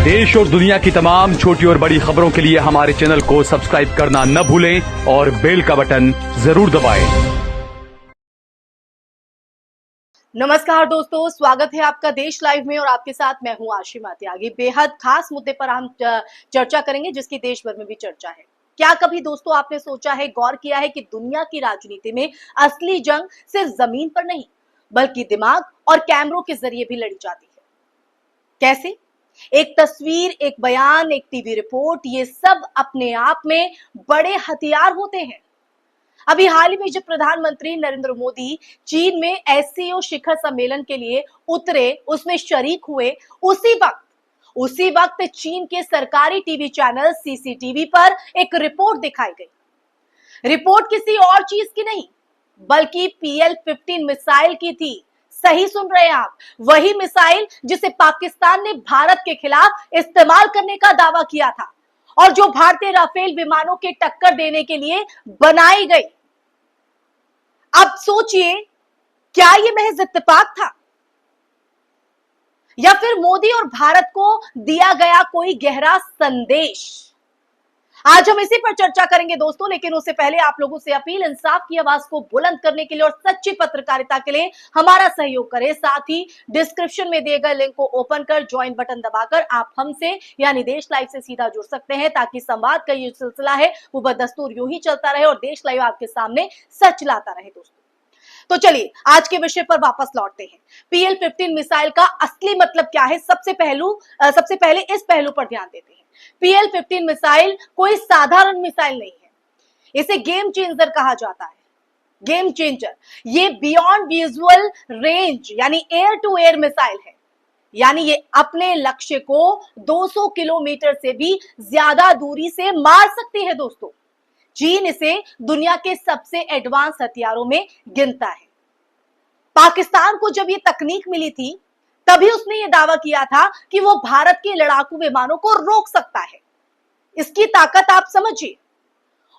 देश और दुनिया की तमाम छोटी और बड़ी खबरों के लिए हमारे चैनल को सब्सक्राइब करना न भूलें और बेल का बटन जरूर दबाएं। नमस्कार दोस्तों, स्वागत है आपका देश लाइव में और आपके साथ मैं हूं आशिमा त्यागी। बेहद खास मुद्दे पर हम चर्चा करेंगे जिसकी देश भर में भी चर्चा है। क्या कभी दोस्तों आपने सोचा है, गौर किया है कि दुनिया की राजनीति में असली जंग सिर्फ जमीन पर नहीं बल्कि दिमाग और कैमरों के जरिए भी लड़ी जाती है? कैसे? एक तस्वीर, एक बयान, एक टीवी रिपोर्ट, ये सब अपने आप में बड़े हथियार होते हैं। अभी हाल ही में जब प्रधानमंत्री नरेंद्र मोदी चीन में एससीओ शिखर सम्मेलन के लिए उतरे, उसमें शरीक हुए, उसी वक्त चीन के सरकारी टीवी चैनल सीसीटीवी पर एक रिपोर्ट दिखाई गई। रिपोर्ट किसी और चीज की नहीं बल्कि PL-15 मिसाइल की थी। सही सुन रहे हैं आप, वही मिसाइल जिसे पाकिस्तान ने भारत के खिलाफ इस्तेमाल करने का दावा किया था और जो भारतीय राफेल विमानों के टक्कर देने के लिए बनाई गई। अब सोचिए, क्या यह महज इत्तेफाक था या फिर मोदी और भारत को दिया गया कोई गहरा संदेश? आज हम इसी पर चर्चा करेंगे दोस्तों, लेकिन उससे पहले आप लोगों से अपील, इंसाफ की आवाज को बुलंद करने के लिए और सच्ची पत्रकारिता के लिए हमारा सहयोग करें। साथ ही डिस्क्रिप्शन में दिए गए लिंक को ओपन कर ज्वाइन बटन दबाकर आप हमसे यानी देश लाइव से सीधा जुड़ सकते हैं, ताकि संवाद का ये सिलसिला है वो बदस्तूर यूं ही चलता रहे और देश लाइव आपके सामने सच लाता रहे दोस्तों। तो चलिए आज के विषय पर वापस लौटते हैं। PL-15 मिसाइल का असली मतलब क्या है, सबसे पहले इस पहलू पर ध्यान देते हैं। PL-15 मिसाइल कोई साधारण मिसाइल नहीं है, इसे गेम चेंजर कहा जाता है। गेम चेंजर, ये बियॉन्ड विजुअल रेंज यानी एयर टू एयर मिसाइल है, यानी ये अपने लक्ष्य को 200 किलोमीटर से भी ज्यादा दूरी से मार सकती है दोस्तों। चीन इसे दुनिया के सबसे एडवांस हथियारों में गिनता है। पाकिस्तान को जब ये तकनीक मिली थी तभी उसने ये दावा किया था कि वो भारत के लड़ाकू विमानों को रोक सकता है। इसकी ताकत आप समझिए,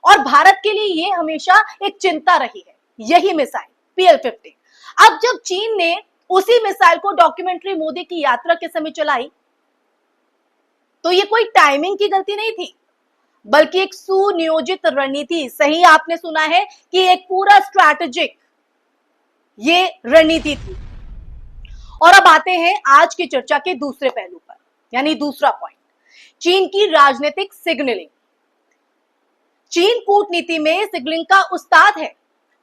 और भारत के लिए ये हमेशा एक चिंता रही है, यही मिसाइल PL-15। अब जब चीन ने उसी मिसाइल को डॉक्यूमेंट्री मोदी की यात्रा के समय चलाई तो ये कोई टाइमिंग की गलती नहीं थी बल्कि एक सुनियोजित रणनीति। सही आपने सुना है कि एक पूरा स्ट्रैटेजिक ये रणनीति थी। और अब आते हैं आज की चर्चा के दूसरे पहलू पर, यानी दूसरा पॉइंट, चीन की राजनीतिक सिग्नलिंग। चीन कूटनीति में सिग्नलिंग का उस्ताद है।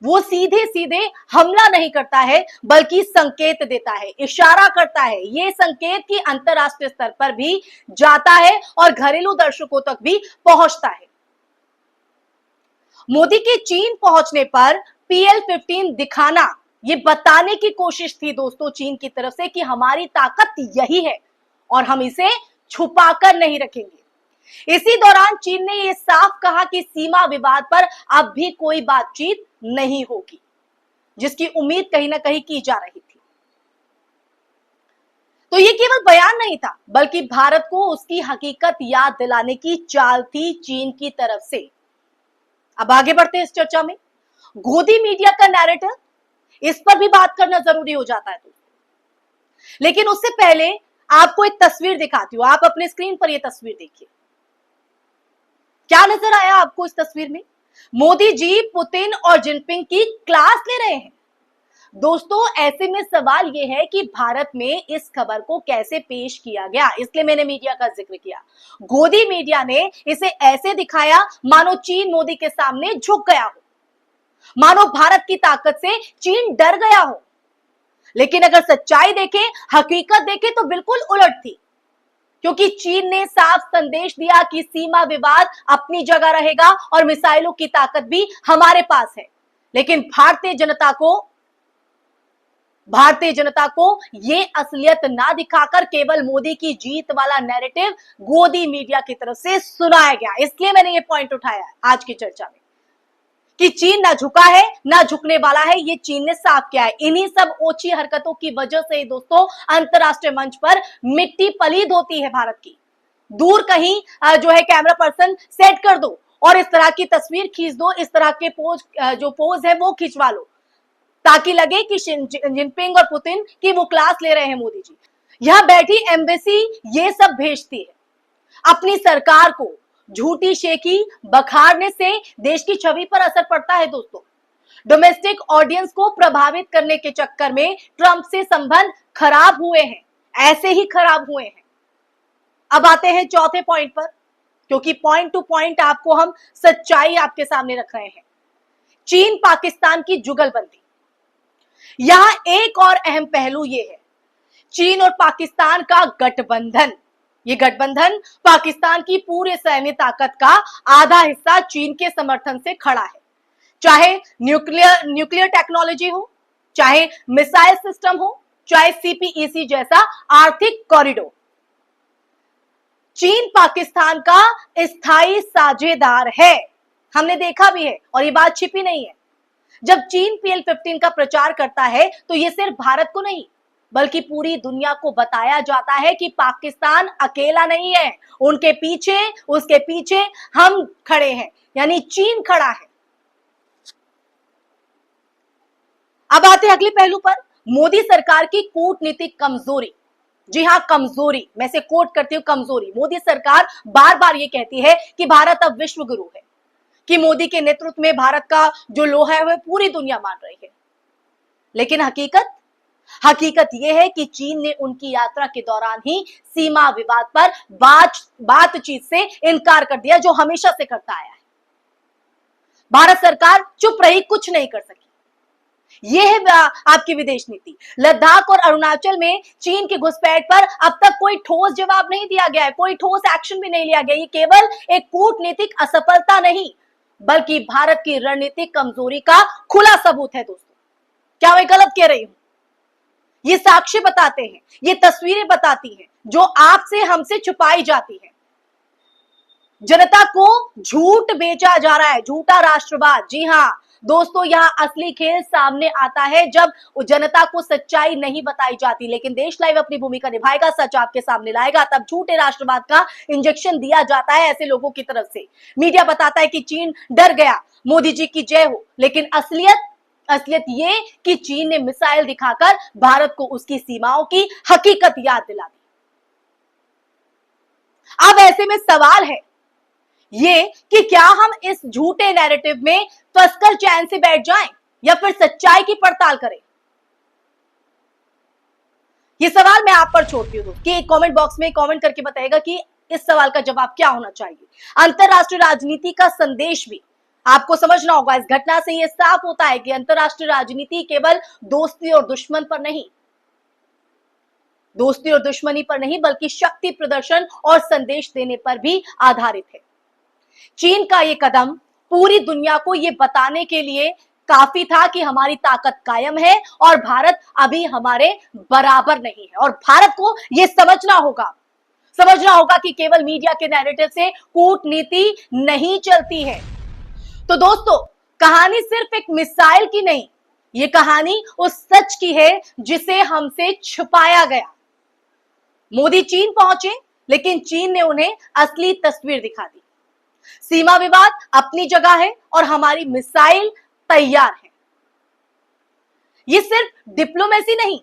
वो सीधे सीधे हमला नहीं करता है बल्कि संकेत देता है, इशारा करता है। ये संकेत की अंतरराष्ट्रीय स्तर पर भी जाता है और घरेलू दर्शकों तक भी पहुंचता है। मोदी के चीन पहुंचने पर PL-15 दिखाना, ये बताने की कोशिश थी दोस्तों चीन की तरफ से कि हमारी ताकत यही है और हम इसे छुपाकर नहीं रखेंगे। इसी दौरान चीन ने यह साफ कहा कि सीमा विवाद पर अब भी कोई बातचीत नहीं होगी, जिसकी उम्मीद कहीं ना कहीं की जा रही थी। तो यह केवल बयान नहीं था बल्कि भारत को उसकी हकीकत याद दिलाने की चाल थी चीन की तरफ से। अब आगे बढ़ते हैं इस चर्चा में। गोदी मीडिया का नैरेटिव, इस पर भी बात करना जरूरी हो जाता है दोस्तों। लेकिन उससे पहले आपको एक तस्वीर दिखाती हूं। आप अपने स्क्रीन पर यह तस्वीर देखिए। क्या नजर आया आपको इस तस्वीर में? मोदी जी पुतिन और जिनपिंग की क्लास ले रहे हैं। दोस्तों ऐसे में सवाल यह है कि भारत में इस खबर को कैसे पेश किया गया, इसलिए मैंने मीडिया का जिक्र किया। गोदी मीडिया ने इसे ऐसे दिखाया मानो चीन मोदी के सामने झुक गया हो, मानो भारत की ताकत से चीन डर गया हो। लेकिन अगर सच्चाई देखें, हकीकत देखें तो बिल्कुल उलट थी, क्योंकि चीन ने साफ संदेश दिया कि सीमा विवाद अपनी जगह रहेगा और मिसाइलों की ताकत भी हमारे पास है। लेकिन भारतीय जनता को ये असलियत ना दिखाकर केवल मोदी की जीत वाला नैरेटिव गोदी मीडिया की तरफ से सुनाया गया। इसलिए मैंने ये पॉइंट उठाया आज की चर्चा में कि चीन ना झुका है ना झुकने वाला है, ये चीन ने साफ किया है। इन्हीं सब ओछी हरकतों की वजह से दोस्तों अंतरराष्ट्रीय मंच पर मिट्टी पलीद होती है भारत की। दूर कहीं जो है कैमरा पर्सन सेट कर दो और इस तरह की तस्वीर खींच दो, इस तरह के पोज है वो खिंचवा लो, ताकि लगे कि जिनपिंग और पुतिन की वो क्लास ले रहे हैं मोदी जी। यहां बैठी एम्बेसी ये सब भेजती है अपनी सरकार को झूठी शेखी बखारने से देश की छवि पर असर पड़ता है दोस्तों। डोमेस्टिक ऑडियंस को प्रभावित करने के चक्कर में ट्रंप से संबंध खराब हुए हैं, ऐसे ही खराब हुए हैं। अब आते हैं चौथे पॉइंट पर, क्योंकि पॉइंट टू पॉइंट आपको हम सच्चाई आपके सामने रख रहे हैं। चीन पाकिस्तान की जुगलबंदी। यहां एक और अहम पहलू यह है, चीन और पाकिस्तान का गठबंधन। ये गठबंधन पाकिस्तान की पूरे सैन्य ताकत का आधा हिस्सा चीन के समर्थन से खड़ा है। चाहे न्यूक्लियर टेक्नोलॉजी हो, चाहे मिसाइल सिस्टम हो, चाहे सीपीईसी जैसा आर्थिक कॉरिडोर। चीन पाकिस्तान का स्थायी साझेदार है, हमने देखा भी है और ये बात छिपी नहीं है। जब चीन PL-15 का प्रचार करता है तो ये सिर्फ भारत को नहीं बल्कि पूरी दुनिया को बताया जाता है कि पाकिस्तान अकेला नहीं है, उसके पीछे हम खड़े हैं, यानी चीन खड़ा है। अब आते हैं अगले पहलू पर, मोदी सरकार की कूटनीतिक कमजोरी। जी हां, कमजोरी, मैं से कोट करती हूं, कमजोरी। मोदी सरकार बार बार ये कहती है कि भारत अब विश्व गुरु है, कि मोदी के नेतृत्व में भारत का जो लोहा है वह पूरी दुनिया मान रही है। लेकिन हकीकत यह है कि चीन ने उनकी यात्रा के दौरान ही सीमा विवाद पर बातचीत से इनकार कर दिया, जो हमेशा से करता आया है। भारत सरकार चुप रही, कुछ नहीं कर सकी। यह है आपकी विदेश नीति। लद्दाख और अरुणाचल में चीन की घुसपैठ पर अब तक कोई ठोस जवाब नहीं दिया गया है, कोई ठोस एक्शन भी नहीं लिया गया। ये केवल एक कूटनीतिक असफलता नहीं बल्कि भारत की रणनीतिक कमजोरी का खुला सबूत है दोस्तों। क्या मैं गलत कह रही हूं? ये साक्ष्य बताते हैं, ये तस्वीरें बताती हैं जो आपसे हमसे छुपाई जाती है। जनता को झूठ बेचा जा रहा है, झूठा राष्ट्रवाद। जी हां दोस्तों, यहां असली खेल सामने आता है जब जनता को सच्चाई नहीं बताई जाती। लेकिन देश लाइव अपनी भूमिका निभाएगा, सच आपके सामने लाएगा, तब झूठे राष्ट्रवाद का इंजेक्शन दिया जाता है ऐसे लोगों की तरफ से। मीडिया बताता है कि चीन डर गया, मोदी जी की जय हो, लेकिन असलियत ये कि चीन ने मिसाइल दिखाकर भारत को उसकी सीमाओं की हकीकत याद दिला दी। अब ऐसे में सवाल है ये कि क्या हम इस झूठे नैरेटिव में फंसकर चैन से बैठ जाएं या फिर सच्चाई की पड़ताल करें? ये सवाल मैं आप पर छोड़ती हूं कि कमेंट बॉक्स में कमेंट करके बताइएगा कि इस सवाल का जवाब क्या होना चाहिए। अंतरराष्ट्रीय राजनीति का संदेश भी आपको समझना होगा। इस घटना से यह साफ होता है कि अंतरराष्ट्रीय राजनीति केवल दोस्ती और दुश्मनी पर नहीं बल्कि शक्ति प्रदर्शन और संदेश देने पर भी आधारित है। चीन का यह कदम पूरी दुनिया को यह बताने के लिए काफी था कि हमारी ताकत कायम है और भारत अभी हमारे बराबर नहीं है। और भारत को यह समझना होगा कि केवल मीडिया के नैरेटिव से कूटनीति नहीं चलती है। तो दोस्तों, कहानी सिर्फ एक मिसाइल की नहीं, यह कहानी उस सच की है जिसे हमसे छुपाया गया। मोदी चीन पहुंचे, लेकिन चीन ने उन्हें असली तस्वीर दिखा दी। सीमा विवाद अपनी जगह है और हमारी मिसाइल तैयार है। यह सिर्फ डिप्लोमेसी नहीं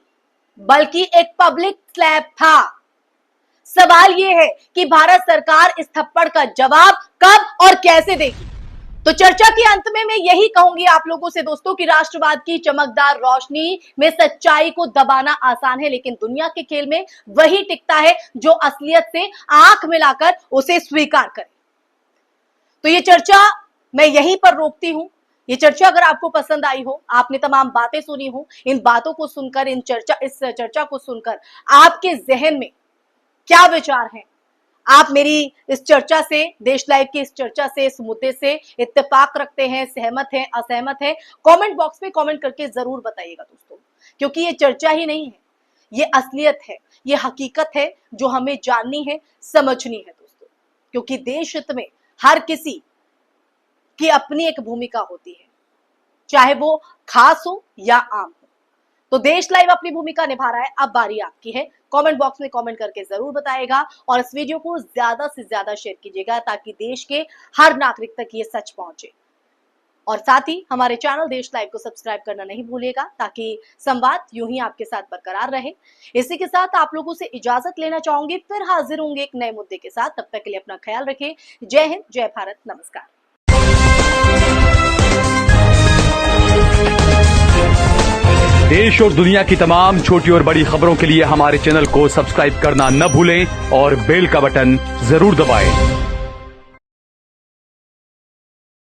बल्कि एक पब्लिक स्लैप था। सवाल यह है कि भारत सरकार इस थप्पड़ का जवाब कब और कैसे देगी। तो चर्चा के अंत में मैं यही कहूंगी आप लोगों से दोस्तों कि राष्ट्रवाद की चमकदार रोशनी में सच्चाई को दबाना आसान है, लेकिन दुनिया के खेल में वही टिकता है जो असलियत से आंख मिलाकर उसे स्वीकार करे। तो ये चर्चा मैं यहीं पर रोकती हूं। ये चर्चा अगर आपको पसंद आई हो, आपने तमाम बातें सुनी हो, इन बातों को सुनकर, इस चर्चा को सुनकर आपके जहन में क्या विचार हैं? आप मेरी इस चर्चा से, देश लाइव की इस चर्चा से, इस मुद्दे से इत्तेफाक रखते हैं, सहमत हैं, असहमत हैं? कमेंट बॉक्स में कमेंट करके जरूर बताइएगा दोस्तों, क्योंकि ये चर्चा ही नहीं है, ये असलियत है, ये हकीकत है जो हमें जाननी है, समझनी है दोस्तों। क्योंकि देश हित में हर किसी की अपनी एक भूमिका होती है, चाहे वो खास हो या आम हो। तो देश लाइव अपनी भूमिका निभा रहा है, अब बारी आपकी है। कमेंट बॉक्स में कमेंट करके जरूर बताइएगा और इस वीडियो को ज्यादा से ज्यादा शेयर कीजिएगा ताकि देश के हर नागरिक तक ये सच पहुंचे। और साथ ही हमारे चैनल देश लाइव को सब्सक्राइब करना नहीं भूलिएगा, ताकि संवाद यूं ही आपके साथ बरकरार रहे। इसी के साथ आप लोगों से इजाजत लेना चाहूंगी, फिर हाजिर होंगे एक नए मुद्दे के साथ। तब तक के लिए अपना ख्याल रखें। जय हिंद, जय भारत, नमस्कार। देश और दुनिया की तमाम छोटी और बड़ी खबरों के लिए हमारे चैनल को सब्सक्राइब करना न भूलें और बेल का बटन जरूर दबाएं।